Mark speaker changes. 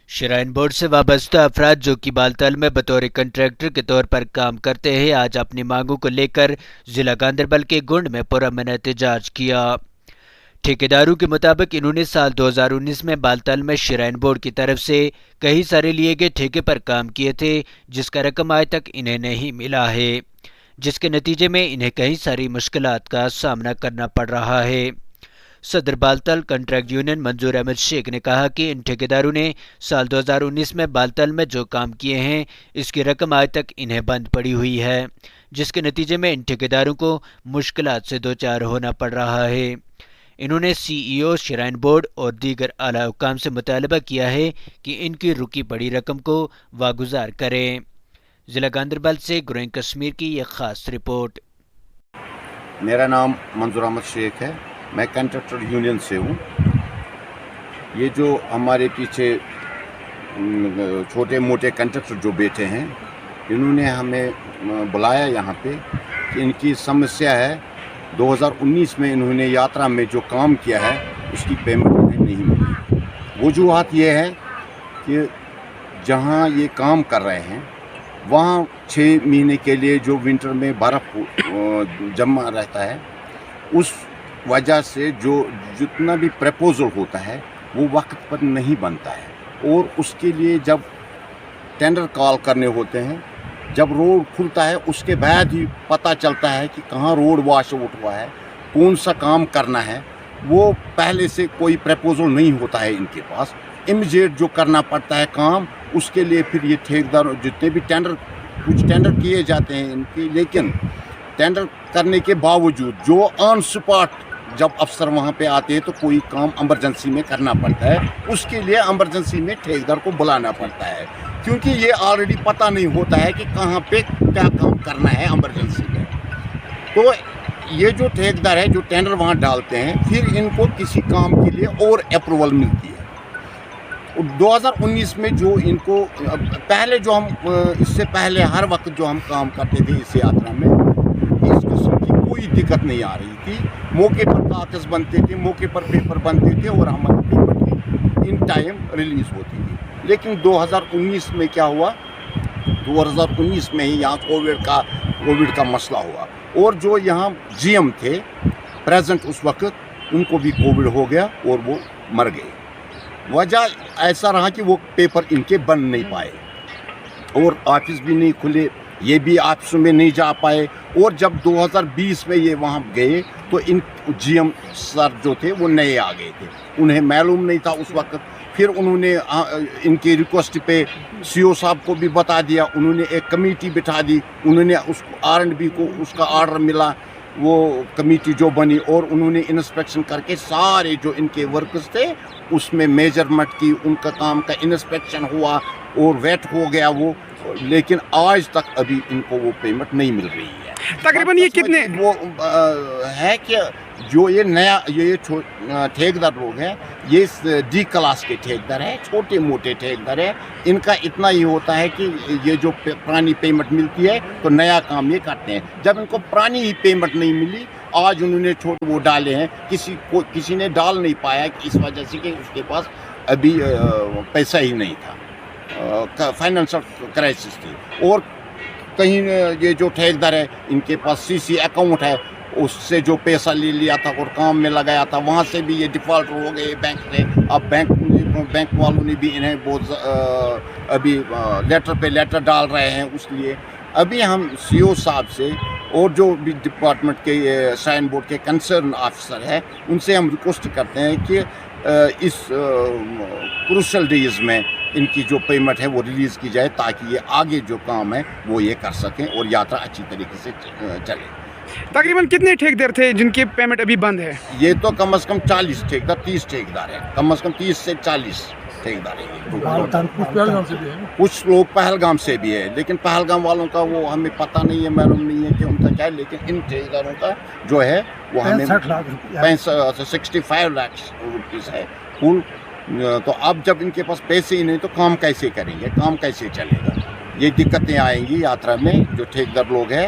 Speaker 1: Shrine board سے وابستہ افراد جو کہ بالتل میں بطور کنٹریکٹر کے طور پر کام کرتے ہیں آج اپنی مانگوں کو لے کر ضلع گاندربل کے گنڈ میں پرامن احتجاج کیا۔ ٹھیکیداروں کے مطابق انہوں نے سال 2019 میں بالتل میں شرائن بورڈ کی طرف سے کئی سارے لیے گئے ٹھیکے پر کام کیے تھے جس کا رقم آج تک انہیں نہیں ملا ہے، جس کے نتیجے میں انہیں کئی ساری مشکلات کا سامنا کرنا پڑ رہا ہے۔ صدر بالتل کنٹریکٹ یونین منظور احمد شیخ نے کہا کہ ان ٹھیکیداروں نے سال 2019 میں بالتل میں جو کام کیے ہیں اس کی رقم آج تک انہیں بند پڑی ہوئی ہے، جس کے نتیجے میں ان ٹھیکیداروں کو مشکلات سے دوچار ہونا پڑ رہا ہے۔ انہوں نے سی ای او شرائن بورڈ اور دیگر اعلیٰ حکام سے مطالبہ کیا ہے کہ ان کی رکی پڑی رقم کو واگزار کریں۔ ضلع گاندربل سے گروئنگ کشمیر کی یہ خاص رپورٹ۔
Speaker 2: میرا نام منظور احمد شیخ ہے، میں کنٹریکٹر یونین سے ہوں۔ یہ جو ہمارے پیچھے چھوٹے موٹے کنٹریکٹر جو بیٹھے ہیں انہوں نے ہمیں بلایا یہاں پہ کہ ان کی سمسیا ہے 2019 میں انہوں نے یاترا میں جو کام کیا ہے اس کی پیمنٹ انہیں نہیں ملی۔ وجوہات یہ ہے کہ جہاں یہ کام کر رہے ہیں وہاں 6 مہینے کے لیے جو ونٹر میں برف جمع رہتا ہے اس وجہ سے جو جتنا بھی پریپوزل ہوتا ہے وہ وقت پر نہیں بنتا ہے، اور اس کے لیے جب ٹینڈر کال کرنے ہوتے ہیں جب روڈ کھلتا ہے اس کے بعد ہی پتہ چلتا ہے کہ کہاں روڈ واش آؤٹ ہوا ہے، کون سا کام کرنا ہے، وہ پہلے سے کوئی پریپوزل نہیں ہوتا ہے ان کے پاس۔ امیجیٹ جو کرنا پڑتا ہے کام اس کے لیے پھر یہ ٹھیکیدار جتنے بھی کچھ ٹینڈر کیے جاتے ہیں ان کے، لیکن ٹینڈر کرنے کے باوجود جو آن سپاٹ جب افسر وہاں پہ آتے ہیں تو کوئی کام ایمرجنسی میں کرنا پڑتا ہے، اس کے لیے ایمرجنسی میں ٹھیکیدار کو بلانا پڑتا ہے، کیونکہ یہ آلریڈی پتہ نہیں ہوتا ہے کہ کہاں پہ کیا کام کرنا ہے ایمرجنسی میں۔ تو یہ جو ٹھیکیدار ہے جو ٹینڈر وہاں ڈالتے ہیں پھر ان کو کسی کام کے لیے اور اپروول ملتی ہے۔ 2019 میں جو ان کو پہلے جو ہم اس سے پہلے ہر وقت جو ہم کام کرتے تھے اس یاترا میں اس قسم کی کوئی دقت نہیں آ رہی تھی، موقع پر کاغذ بنتے تھے، موقع پر پیپر بنتے تھے اور ہماری پیمنٹ ان ٹائم ریلیز ہوتی تھی۔ لیکن 2019 میں کیا ہوا، 2019 میں ہی یہاں کووڈ کا مسئلہ ہوا، اور جو یہاں جی ایم تھے پریزنٹ اس وقت ان کو بھی کووڈ ہو گیا اور وہ مر گئے۔ وجہ ایسا رہا کہ وہ پیپر ان کے بن نہیں پائے اور آفس بھی نہیں کھلے، یہ بھی آفسوں میں نہیں جا پائے، اور جب 2020 میں یہ وہاں گئے تو ان جی ایم سر جو تھے وہ نئے آ گئے تھے، انہیں معلوم نہیں تھا اس وقت۔ پھر انہوں نے ان کی ریکویسٹ پہ سی او صاحب کو بھی بتا دیا، انہوں نے ایک کمیٹی بٹھا دی، انہوں نے اس کو R&B کو اس کا آرڈر ملا، وہ کمیٹی جو بنی، اور انہوں نے انسپیکشن کر کے سارے جو ان کے ورکرز تھے اس میں میجرمنٹ کی، ان کا کام کا انسپیکشن ہوا اور ویٹ ہو گیا وہ، لیکن آج تک ابھی ان کو وہ پیمنٹ نہیں مل رہی ہے۔
Speaker 3: تقریباً یہ کتنے
Speaker 2: وہ ہے کہ جو یہ نیا یہ ٹھیکیدار لوگ ہیں یہ ڈی کلاس کے ٹھیکیدار ہیں، چھوٹے موٹے ٹھیکیدار ہیں، ان کا اتنا ہی ہوتا ہے کہ یہ جو پرانی پیمنٹ ملتی ہے تو نیا کام یہ کرتے ہیں۔ جب ان کو پرانی ہی پیمنٹ نہیں ملی، آج انہوں نے چھوٹے وہ ڈالے ہیں، کسی نے ڈال نہیں پایا اس وجہ سے کہ اس کے پاس ابھی پیسہ ہی نہیں تھا، فائنینشل کرائسس تھی، اور کہیں یہ جو ٹھیکیدار ہے ان کے پاس سی اکاؤنٹ ہے، اس سے جو پیسہ لے لیا تھا اور کام میں لگایا تھا وہاں سے بھی یہ ڈیفالٹ ہو گئے بینک سے۔ اب بینک والوں نے بھی انہیں بہت ابھی لیٹر پہ لیٹر ڈال رہے ہیں، اس لیے ابھی ہم سی او صاحب سے اور جو بھی ڈپارٹمنٹ کے شرائن بورڈ کے کنسرن آفیسر ہیں ان سے ہم ریکویسٹ کرتے ہیں کہ اس کروشل ڈیز میں ان کی جو پیمنٹ ہے وہ ریلیز کی جائے تاکہ یہ آگے جو کام ہے وہ یہ کر سکیں اور یاترا اچھی طریقے سے چلے۔
Speaker 3: تقریباً کتنے ٹھیکیدار تھے جن کی پیمنٹ ابھی بند ہے؟
Speaker 2: یہ تو کم از کم 40 ٹھیکیدار 30 ٹھیکیدار ہیں، کم از کم 30 سے 40 ٹھیکیدار ہیں۔ کچھ لوگ پہلگام سے بھی ہے، لیکن پہلگام والوں کا وہ ہمیں پتہ نہیں ہے، معلوم نہیں ہے کہ ان کا کیا ہے، لیکن ان ٹھیکیداروں کا جو ہے وہ ہمیں 65 لاکھ روپیز ہے کل۔ تو اب جب ان کے پاس پیسے ہی نہیں تو کام کیسے کریں گے، کام کیسے چلے گا، یہ دقتیں آئیں گی یاترا میں۔ جو ٹھیکیدار لوگ ہیں